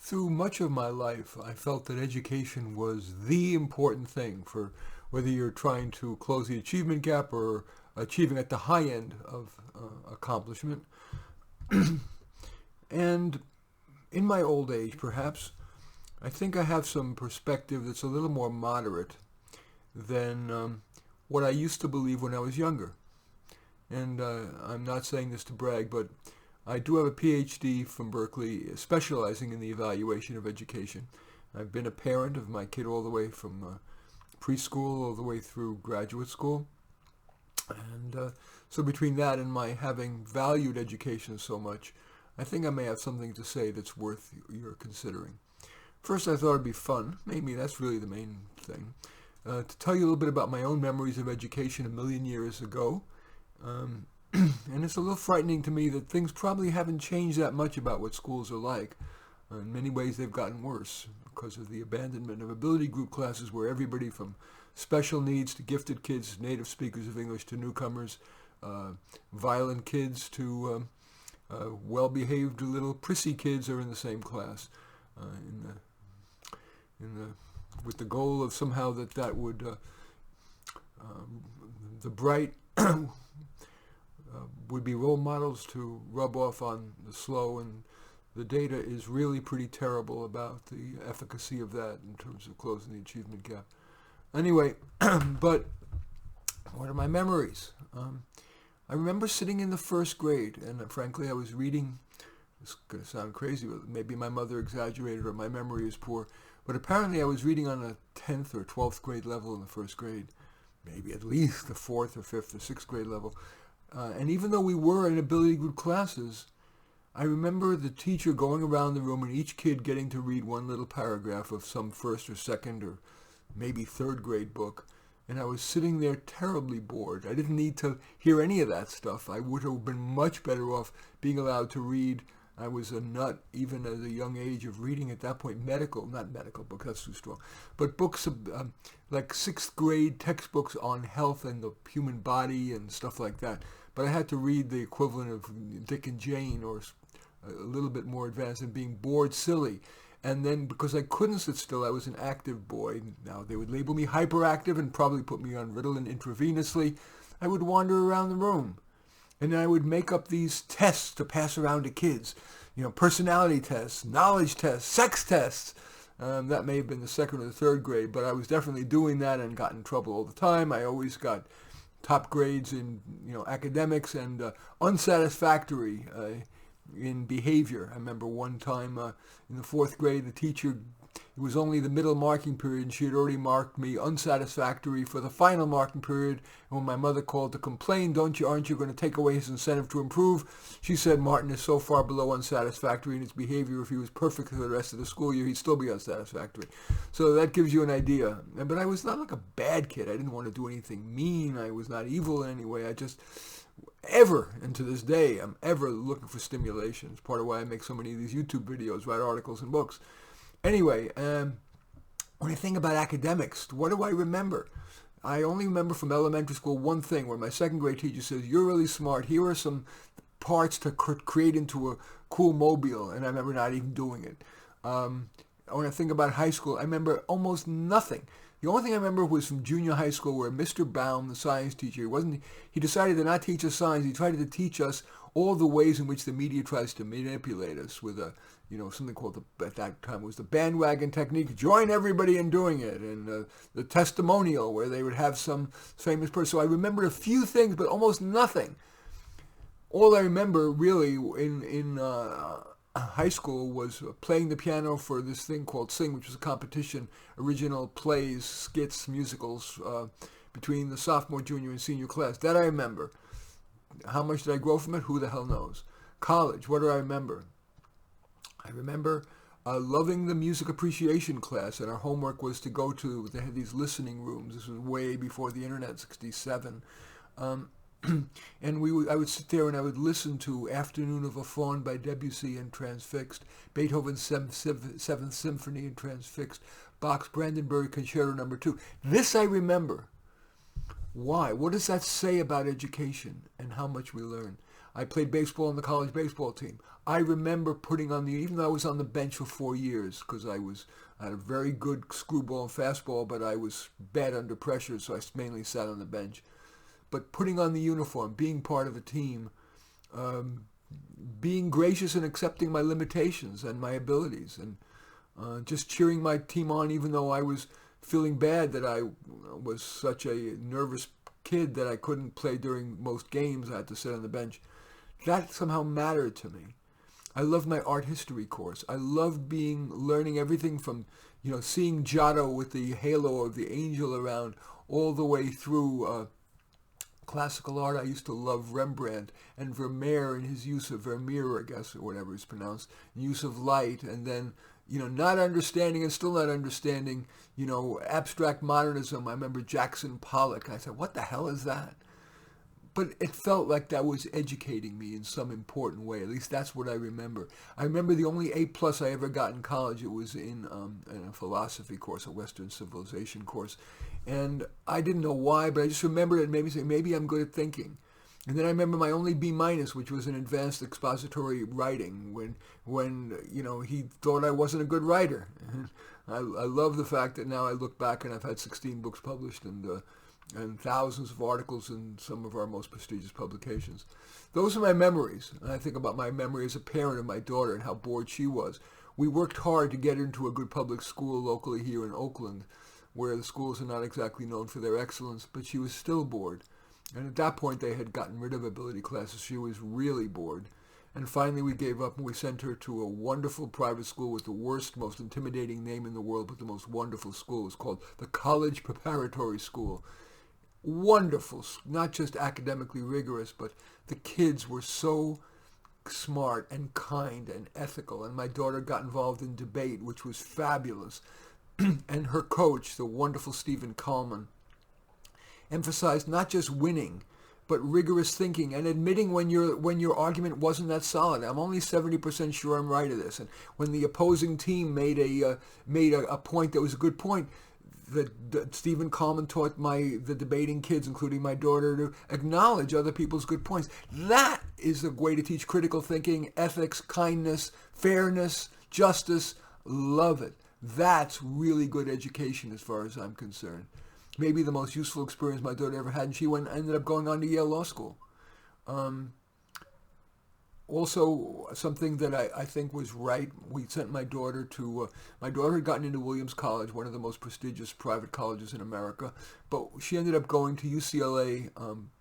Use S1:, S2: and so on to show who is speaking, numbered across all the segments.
S1: Through much of my life, I felt that education was the important thing for whether you're trying to close the achievement gap or achieving at the high end of accomplishment. And in my old age, perhaps, I think I have some perspective that's a little more moderate than what I used to believe when I was younger. And I'm not saying this to brag, but I do have a PhD from Berkeley specializing in the evaluation of education. I've been a parent of my kid all the way from preschool all the way through graduate school. And so between that and my having valued education so much, I think I may have something to say that's worth your considering. First, I thought it'd be fun, maybe that's really the main thing, to tell you a little bit about my own memories of education a million years ago. And it's a little frightening to me that things probably haven't changed that much about what schools are like. In many ways, they've gotten worse because of the abandonment of ability group classes where everybody from special needs to gifted kids, native speakers of English to newcomers, violent kids to well-behaved little prissy kids are in the same class. With the goal of somehow that would the bright would be role models to rub off on the slow, and the data is really pretty terrible about the efficacy of that in terms of closing the achievement gap. Anyway, but what are my memories? I remember sitting in the first grade, and frankly I was reading, it's going to sound crazy, but maybe my mother exaggerated or my memory is poor, but apparently I was reading on a 10th or 12th grade level in the first grade, maybe at least the 4th or 5th or 6th grade level. And even though we were in ability group classes, I remember the teacher going around the room and each kid getting to read one little paragraph of some first or second or maybe third grade book. And I was sitting there terribly bored. I didn't need to hear any of that stuff. I would have been much better off being allowed to read. I was a nut, even at a young age, of reading at that point not medical books, that's too strong, but books of, like 6th grade textbooks on health and the human body and stuff like that. But I had to read the equivalent of Dick and Jane or a little bit more advanced and being bored silly. And then because I couldn't sit still, I was an active boy. Now they would label me hyperactive and probably put me on Ritalin intravenously. I would wander around the room. And then I would make up these tests to pass around to kids. Personality tests, knowledge tests, sex tests. That may have been the 2nd or the 3rd grade, but I was definitely doing that and got in trouble all the time. I always got top grades in academics and unsatisfactory in behavior. I remember one time in the 4th grade, the teacher, it was only the middle marking period, and she had already marked me unsatisfactory for the final marking period. And when my mother called to complain, aren't you going to take away his incentive to improve? She said, Martin is so far below unsatisfactory in his behavior, if he was perfect for the rest of the school year, he'd still be unsatisfactory. So that gives you an idea. But I was not like a bad kid. I didn't want to do anything mean. I was not evil in any way. I just and to this day, I'm ever looking for stimulation. It's part of why I make so many of these YouTube videos, write articles and books. Anyway, when I think about academics, what do I remember? I only remember from elementary school one thing where my 2nd grade teacher says, you're really smart. Here are some parts to create into a cool mobile. And I remember not even doing it. When I think about high school, I remember almost nothing. The only thing I remember was from junior high school where Mr. Baum, the science teacher, he decided to not teach us science. He tried to teach us all the ways in which the media tries to manipulate us with something called, at that time was the bandwagon technique, join everybody in doing it, and the testimonial where they would have some famous person. So I remember a few things, but almost nothing. All I remember really in high school was playing the piano for this thing called Sing, which was a competition, original plays, skits, musicals between the sophomore, junior, and senior class. That I remember. How much did I grow from it? Who the hell knows? College, what do I remember? I remember loving the music appreciation class, and our homework was to go to, they had these listening rooms. This was way before the internet, 67. And I would sit there and I would listen to Afternoon of a Faun by Debussy and Transfixed, Beethoven's Seventh Symphony and Transfixed, Bach's Brandenburg Concerto No. 2. This I remember. Why? What does that say about education and how much we learn? I played baseball on the college baseball team. I remember putting on even though I was on the bench for 4 years, because I had a very good screwball and fastball, but I was bad under pressure, so I mainly sat on the bench. But putting on the uniform, being part of a team, being gracious and accepting my limitations and my abilities, and just cheering my team on even though I was feeling bad that I was such a nervous kid that I couldn't play during most games. I had to sit on the bench. That somehow mattered to me. I loved my art history course. I loved learning everything from, seeing Giotto with the halo of the angel around, all the way through classical art. I used to love Rembrandt and Vermeer and his use of Vermeer, I guess, or whatever it's pronounced, use of light, and then, not understanding and still not understanding, abstract modernism. I remember Jackson Pollock. I said, what the hell is that? But it felt like that was educating me in some important way. At least that's what I remember. I remember the only A+ I ever got in college, it was in a philosophy course, a Western civilization course. And I didn't know why, but I just remembered it and made me say, maybe I'm good at thinking. And then I remember my only B-, which was in advanced expository writing, when he thought I wasn't a good writer. I love the fact that now I look back and I've had 16 books published and thousands of articles in some of our most prestigious publications. Those are my memories. And I think about my memory as a parent of my daughter and how bored she was. We worked hard to get her into a good public school locally here in Oakland, where the schools are not exactly known for their excellence, but she was still bored. And at that point, they had gotten rid of ability classes. She was really bored. And finally, we gave up and we sent her to a wonderful private school with the worst, most intimidating name in the world, but the most wonderful school. It was called the College Preparatory School. Wonderful, not just academically rigorous, but the kids were so smart and kind and ethical. And my daughter got involved in debate, which was fabulous. And her coach, the wonderful Stephen Coleman, emphasized not just winning, but rigorous thinking and admitting when your argument wasn't that solid. I'm only 70% sure I'm right of this. And when the opposing team made a point that was a good point, that Stephen Coleman taught the debating kids, including my daughter, to acknowledge other people's good points. That is the way to teach critical thinking, ethics, kindness, fairness, justice. Love it. That's really good education as far as I'm concerned. Maybe the most useful experience my daughter ever had, and she ended up going on to Yale Law School. Also, something that I think was right, we sent my daughter to, my daughter had gotten into Williams College, one of the most prestigious private colleges in America, but she ended up going to UCLA,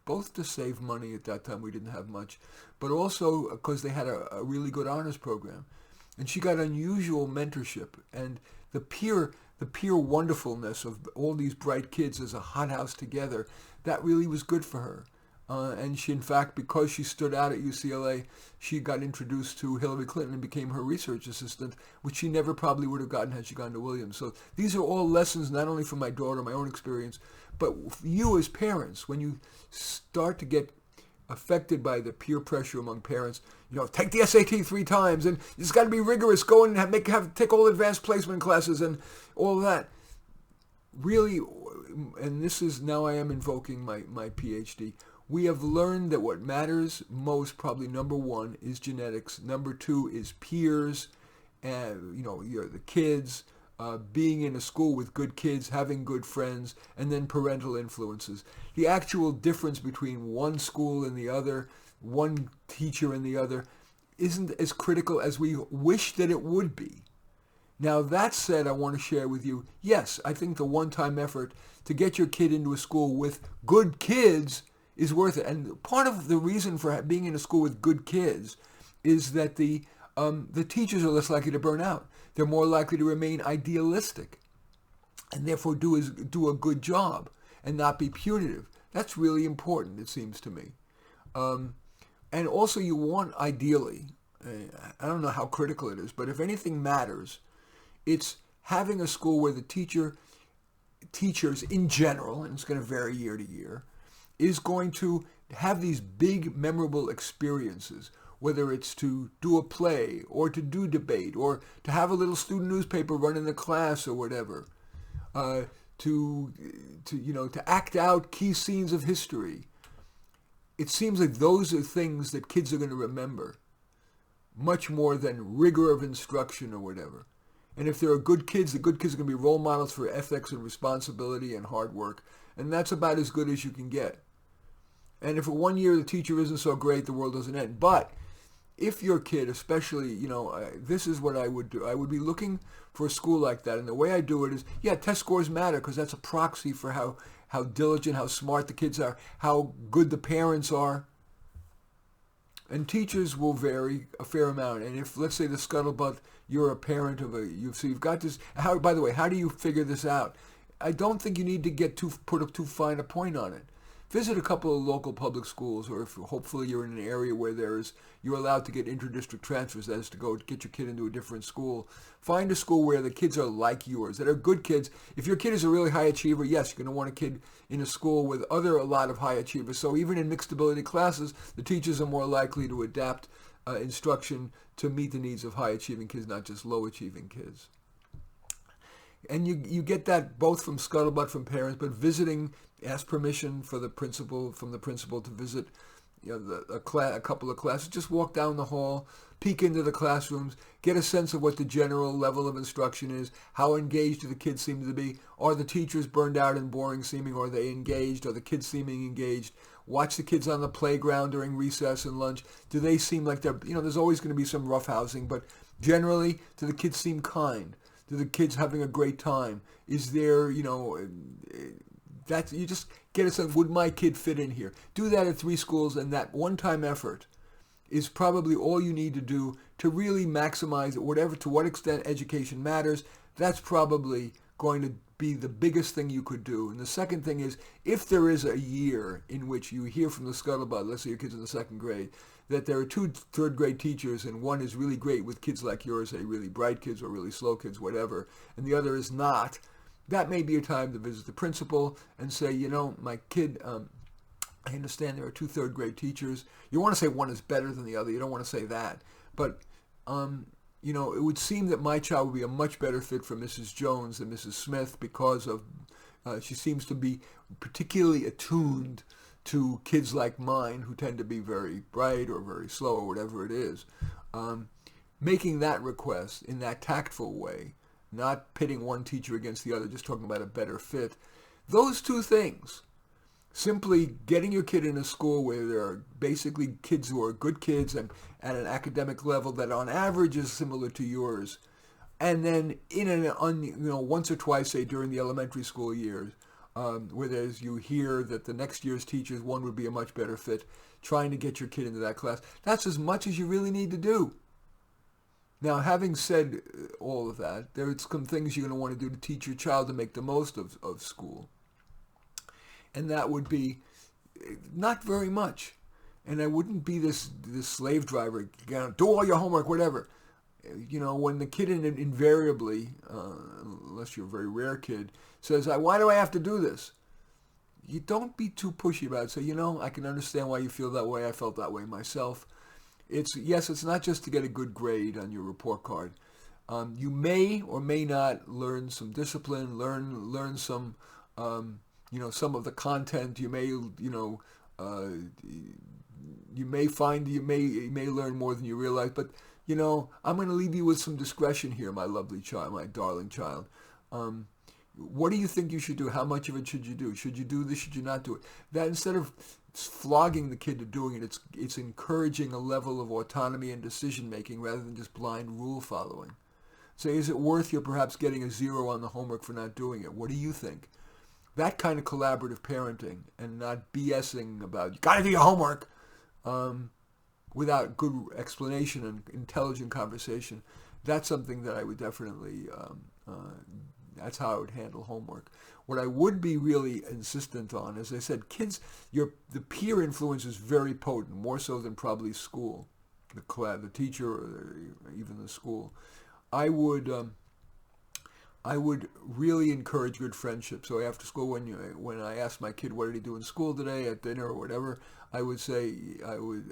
S1: both to save money at that time, we didn't have much, but also because they had a really good honors program. And she got unusual mentorship, and the peer wonderfulness of all these bright kids as a hothouse together, that really was good for her. And she, in fact, because she stood out at UCLA, she got introduced to Hillary Clinton and became her research assistant, which she never probably would have gotten had she gone to Williams. So these are all lessons not only from my daughter, my own experience, but you as parents, when you start to get affected by the peer pressure among parents, take the SAT 3 times, and it's got to be rigorous, go and take all advanced placement classes and all that. Really, and this is, now I am invoking my PhD, we have learned that what matters most, probably number 1, is genetics. Number 2 is peers, and you're the kids, being in a school with good kids, having good friends, and then parental influences. The actual difference between one school and the other, one teacher and the other, isn't as critical as we wish that it would be. Now, that said, I want to share with you, yes, I think the one-time effort to get your kid into a school with good kids is worth it. And part of the reason for being in a school with good kids is that the teachers are less likely to burn out. They're more likely to remain idealistic and therefore do a good job and not be punitive. That's really important, it seems to me. And also you want, ideally, I don't know how critical it is, but if anything matters, it's having a school where the teachers in general, and it's going to vary year to year, is going to have these big, memorable experiences, whether it's to do a play or to do debate or to have a little student newspaper run in the class or whatever, to act out key scenes of history. it seems like those are things that kids are going to remember much more than rigor of instruction or whatever. And if there are good kids, the good kids are going to be role models for ethics and responsibility and hard work. And that's about as good as you can get. And if for 1 year the teacher isn't so great, the world doesn't end. But if your kid, especially, this is what I would do. I would be looking for a school like that. And the way I do it is, yeah, test scores matter because that's a proxy for how diligent, how smart the kids are, how good the parents are. And teachers will vary a fair amount. And if, let's say, the scuttlebutt, you're a parent of so you've got this. By the way, how do you figure this out? I don't think you need to put too fine a point on it. Visit a couple of local public schools, or if hopefully you're in an area where you're allowed to get inter-district transfers, that is to go get your kid into a different school. Find a school where the kids are like yours, that are good kids. If your kid is a really high achiever, yes, you're going to want a kid in a school with a lot of high achievers. So even in mixed ability classes, the teachers are more likely to adapt instruction to meet the needs of high achieving kids, not just low achieving kids. And you get that both from scuttlebutt from parents, but visiting, ask permission from the principal to visit a couple of classes. Just walk down the hall, peek into the classrooms, get a sense of what the general level of instruction is, how engaged do the kids seem to be. Are the teachers burned out and boring seeming? Are they engaged? Are the kids seeming engaged? Watch the kids on the playground during recess and lunch. Do they seem like they're, there's always going to be some roughhousing, but generally, do the kids seem kind? Do the kids having a great time? Is there, that you just get a sense, would my kid fit in here? Do that at 3 schools, and that one-time effort is probably all you need to do to really maximize it, to what extent education matters. That's probably going to be the biggest thing you could do. And the second thing is, if there is a year in which you hear from the scuttlebutt, let's say your kid's in the 2nd grade, that there are 2 third grade teachers and one is really great with kids like yours, say really bright kids or really slow kids, whatever, and the other is not, that may be a time to visit the principal and say, my kid, I understand there are 2 third grade teachers. You want to say one is better than the other. You don't want to say that. But, it would seem that my child would be a much better fit for Mrs. Jones than Mrs. Smith because of she seems to be particularly attuned to kids like mine who tend to be very bright or very slow or whatever it is. Making that request in that tactful way, not pitting one teacher against the other, just talking about a better fit. Those 2 things, simply getting your kid in a school where there are basically kids who are good kids and at an academic level that on average is similar to yours, and then once or twice, say during the elementary school years, where you hear that the next year's teachers, one would be a much better fit, trying to get your kid into that class. That's as much as you really need to do. Now, having said all of that, there are some things you're going to want to do to teach your child to make the most of school. And that would be not very much. And I wouldn't be this slave driver, do all your homework, whatever. When the kid invariably, unless you're a very rare kid, says, why do I have to do this? You don't be too pushy about it. Say, I can understand why you feel that way. I felt that way myself. It's not just to get a good grade on your report card. You may or may not learn some discipline, learn some, some of the content. You may, you may find you may learn more than you realize, but I'm going to leave you with some discretion here, my lovely child, my darling child. What do you think you should do? How much of it should you do? Should you do this? Should you not do it? That instead of flogging the kid to doing it, it's encouraging a level of autonomy and decision making rather than just blind rule following. Say, is it worth you perhaps getting a 0 on the homework for not doing it? What do you think? That kind of collaborative parenting and not BSing about, you got to do your homework, without good explanation and intelligent conversation, that's something that I would definitely, that's how I would handle homework. What I would be really insistent on, as I said, kids, the peer influence is very potent, more so than probably school, the teacher, or even the school. I would really encourage good friendship. So after school, when I asked my kid, what did he do in school today, at dinner or whatever, I would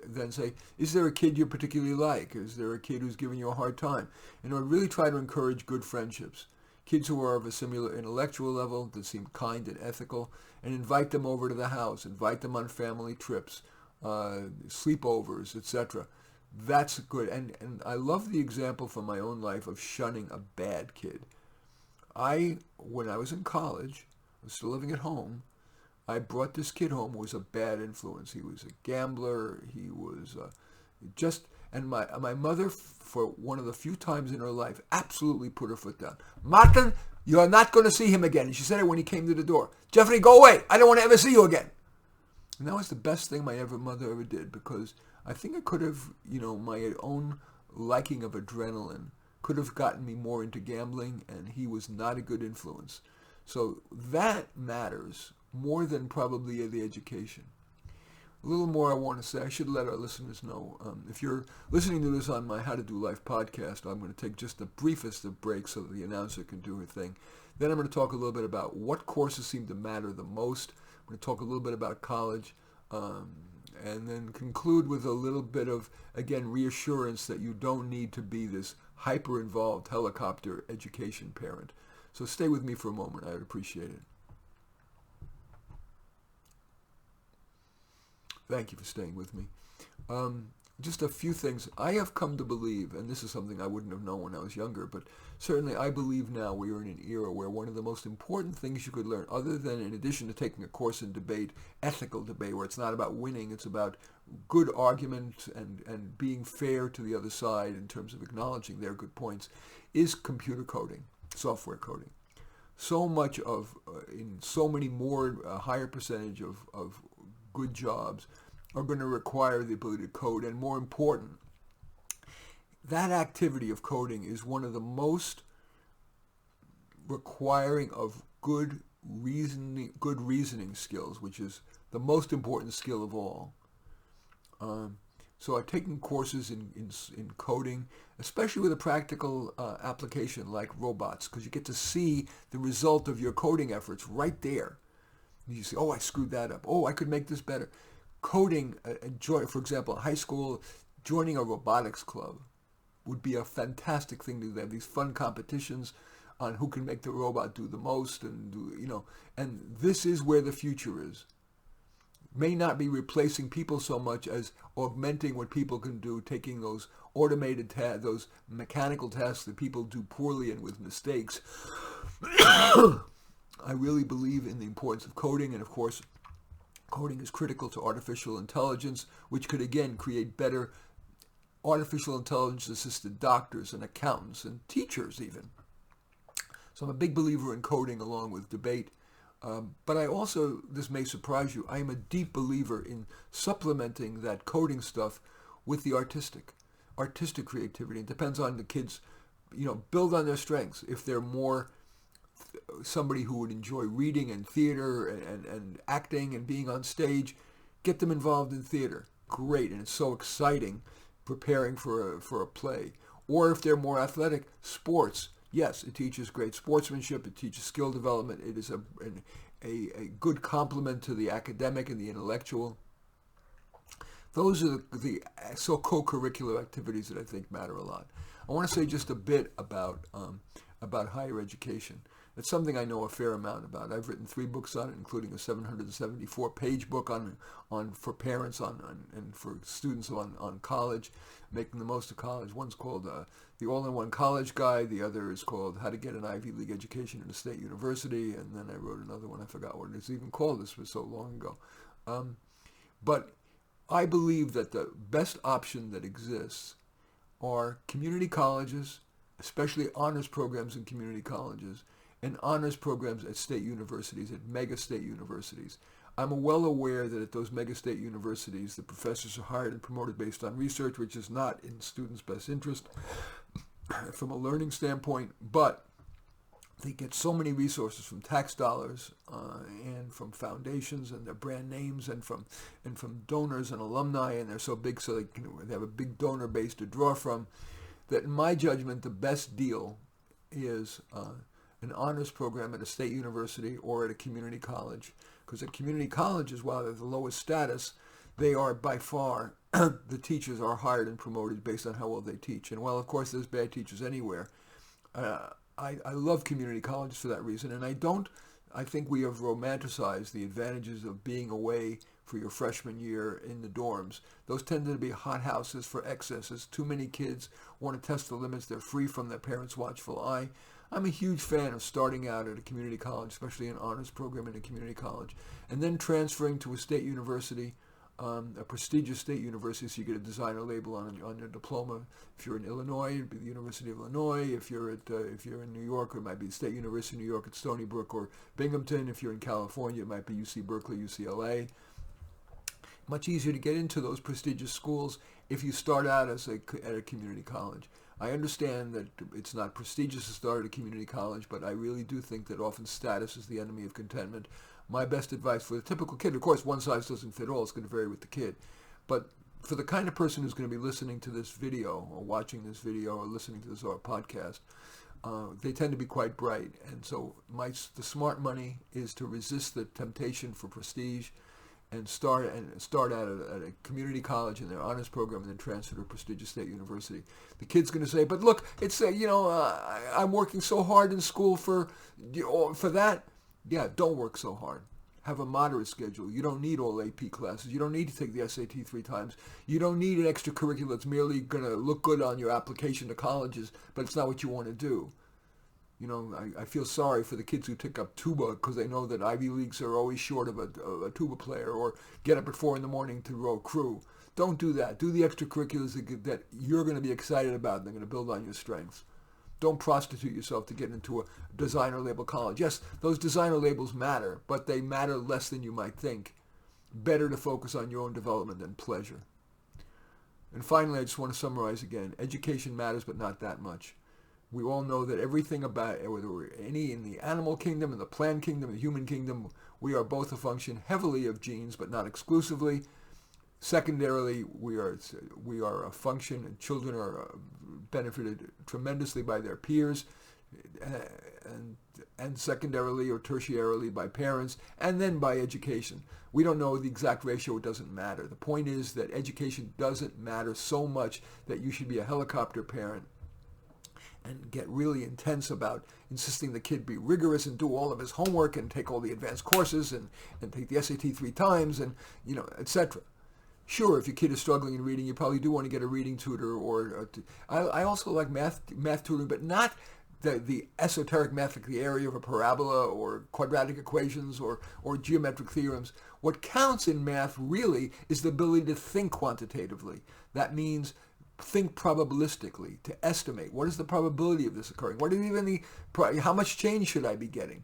S1: then say, is there a kid you particularly like? Is there a kid who's giving you a hard time? And I would really try to encourage good friendships. Kids who are of a similar intellectual level, that seem kind and ethical, and invite them over to the house, invite them on family trips, sleepovers, etc. That's good. And I love the example from my own life of shunning a bad kid. When I was in college, I was still living at home, I brought this kid home who was a bad influence. He was a gambler. He was and my mother, for one of the few times in her life, absolutely put her foot down. Martin, you are not going to see him again. And she said it when he came to the door. Jeffrey, go away. I don't want to ever see you again. And that was the best thing my mother ever did, because I think it could have, my own liking of adrenaline could have gotten me more into gambling, and he was not a good influence. So that matters more than probably the education. A little more I want to say. I should let our listeners know. If you're listening to this on my How to Do Life podcast, I'm going to take just the briefest of breaks so that the announcer can do her thing. Then I'm going to talk a little bit about what courses seem to matter the most. I'm going to talk a little bit about college, and then conclude with a little bit of, again, reassurance that you don't need to be this hyper-involved helicopter education parent. So stay with me for a moment. I would appreciate it. Thank you for staying with me. Just a few things. I have come to believe, and this is something I wouldn't have known when I was younger, but certainly I believe now we are in an era where one of the most important things you could learn, other than in addition to taking a course in debate, ethical debate, where it's not about winning, it's about good argument and being fair to the other side in terms of acknowledging their good points, is computer coding, software coding. So much of, in so many more, higher percentage of good jobs are going to require the ability to code, and more important, that activity of coding is one of the most requiring of good reasoning skills, which is the most important skill of all. So I've taken courses in coding, especially with a practical application like robots, because you get to see the result of your coding efforts right there. You say, oh, I screwed that up. Oh, I could make this better. Coding, for example, high school, joining a robotics club would be a fantastic thing to do. They have these fun competitions on who can make the robot do the most, and and this is where the future is. May not be replacing people so much as augmenting what people can do, taking those automated those mechanical tasks that people do poorly and with mistakes. I really believe in the importance of coding, and of course, coding is critical to artificial intelligence, which could again create better artificial intelligence-assisted doctors and accountants and teachers even. So I'm a big believer in coding along with debate. But I also, this may surprise you, I am a deep believer in supplementing that coding stuff with the artistic creativity. It depends on the kids, build on their strengths. If they're more somebody who would enjoy reading and theater and acting and being on stage, get them involved in theater. Great, and it's so exciting preparing for a play. Or if they're more athletic, sports. Yes, it teaches great sportsmanship. It teaches skill development. It is a good complement to the academic and the intellectual. Those are the so co-curricular activities that I think matter a lot. I want to say just a bit about higher education. It's something I know a fair amount about. I've written 3 books on it, including a 774-page book on for parents and for students on college, making the most of college. One's called The All-in-One College Guide. The other is called How to Get an Ivy League Education at a State University. And then I wrote another one. I forgot what it is even called. This was so long ago. But I believe that the best option that exists are community colleges, especially honors programs in community colleges, and honors programs at state universities, at mega state universities. I'm well aware that at those mega state universities, the professors are hired and promoted based on research, which is not in students' best interest from a learning standpoint, but they get so many resources from tax dollars and from foundations and their brand names and from donors and alumni, and they're so big so they have a big donor base to draw from, that in my judgment, the best deal is an honors program at a state university or at a community college. Because at community colleges, while they're the lowest status, they are by far, the teachers are hired and promoted based on how well they teach. And while, of course, there's bad teachers anywhere, I love community colleges for that reason. And I don't I think we have romanticized the advantages of being away for your freshman year in the dorms. Those tend to be hothouses for excesses. Too many kids want to test the limits. They're free from their parents' watchful eye. I'm a huge fan of starting out at a community college, especially an honors program in a community college, and then transferring to a state university, a prestigious state university, so you get a designer label on your diploma. If you're in Illinois, it'd be the University of Illinois. If you're in New York, it might be the State University of New York at Stony Brook or Binghamton. If you're in California, it might be UC Berkeley, UCLA. Much easier to get into those prestigious schools if you start out at a community college. I understand that it's not prestigious to start at a community college, but I really do think that often status is the enemy of contentment. My best advice for the typical kid, of course, one size doesn't fit all. It's going to vary with the kid. But for the kind of person who's going to be listening to this video or watching this video or listening to this podcast, they tend to be quite bright. And so the smart money is to resist the temptation for prestige and start out at a community college in their honors program and then transfer to a prestigious state university. The kid's going to say, but look, it's I'm working so hard in school for that. Yeah, don't work so hard. Have a moderate schedule. You don't need all AP classes. You don't need to take the SAT 3 times. You don't need an extracurricular that's merely going to look good on your application to colleges, but it's not what you want to do. I feel sorry for the kids who take up tuba because they know that Ivy Leagues are always short of a tuba player, or get up at 4 a.m. to row crew. Don't do that. Do the extracurriculars that you're going to be excited about and they're going to build on your strengths. Don't prostitute yourself to get into a designer label college. Yes, those designer labels matter, but they matter less than you might think. Better to focus on your own development than pleasure. And finally, I just want to summarize again. Education matters, but not that much. We all know that everything about, whether we're in the animal kingdom, in the plant kingdom, the human kingdom, we are both a function heavily of genes, but not exclusively. Secondarily, we are a function, and children are benefited tremendously by their peers, and secondarily or tertiarily by parents, and then by education. We don't know the exact ratio. It doesn't matter. The point is that education doesn't matter so much that you should be a helicopter parent and get really intense about insisting the kid be rigorous and do all of his homework and take all the advanced courses and take the SAT 3 times and, etc. Sure, if your kid is struggling in reading, you probably do want to get a reading tutor, or I also like math tutoring, but not the esoteric math, like the area of a parabola or quadratic equations or geometric theorems. What counts in math really is the ability to think quantitatively. That means think probabilistically, to estimate what is the probability of this occurring. What is even how much change should I be getting?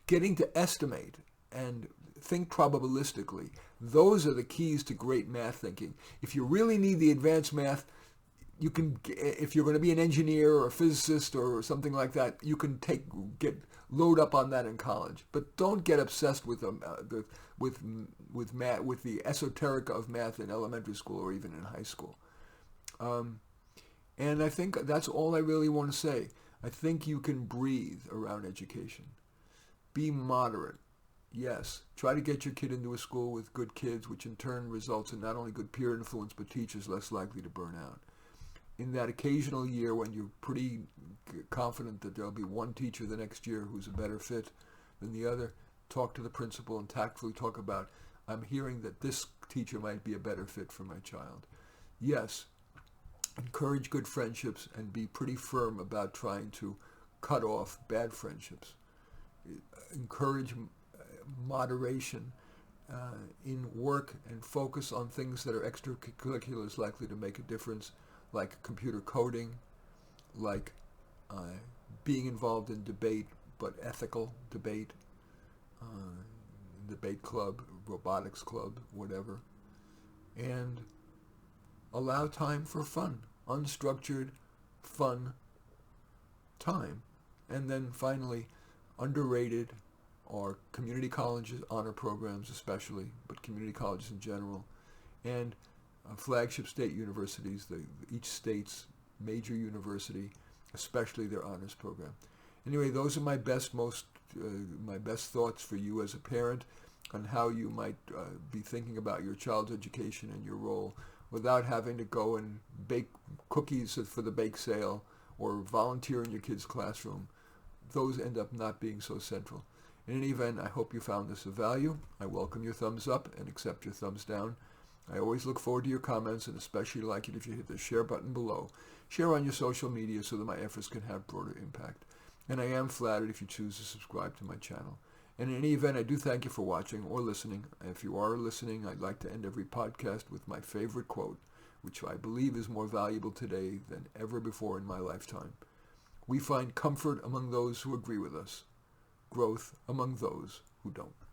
S1: Getting to estimate and think probabilistically. Those are the keys to great math thinking. If you really need the advanced math, you can, if you're going to be an engineer or a physicist or something like that, you can load up on that in college. But don't get obsessed with math, with the esoteric of math in elementary school or even in high school. And I think that's all I really want to say. I think you can breathe around education. Be moderate. Yes, try to get your kid into a school with good kids, which in turn results in not only good peer influence, but teachers less likely to burn out. In that occasional year when you're pretty confident that there'll be one teacher the next year who's a better fit than the other, talk to the principal and tactfully talk about, I'm hearing that this teacher might be a better fit for my child. Yes, encourage good friendships and be pretty firm about trying to cut off bad friendships. Encourage moderation in work and focus on things that are extracurriculars likely to make a difference, like computer coding, like being involved in debate, but ethical debate, debate club, robotics club, whatever. And allow time for fun, unstructured, fun time. And then finally, underrated are community colleges, honor programs especially, but community colleges in general, and flagship state universities, each state's major university, especially their honors program. Anyway, those are my best thoughts for you as a parent on how you might be thinking about your child's education and your role without having to go and bake cookies for the bake sale or volunteer in your kid's classroom. Those end up not being so central. In any event, I hope you found this of value. I welcome your thumbs up and accept your thumbs down. I always look forward to your comments, and especially like it if you hit the share button below. Share on your social media so that my efforts can have broader impact. And I am flattered if you choose to subscribe to my channel. And in any event, I do thank you for watching or listening. If you are listening, I'd like to end every podcast with my favorite quote, which I believe is more valuable today than ever before in my lifetime. We find comfort among those who agree with us, growth among those who don't.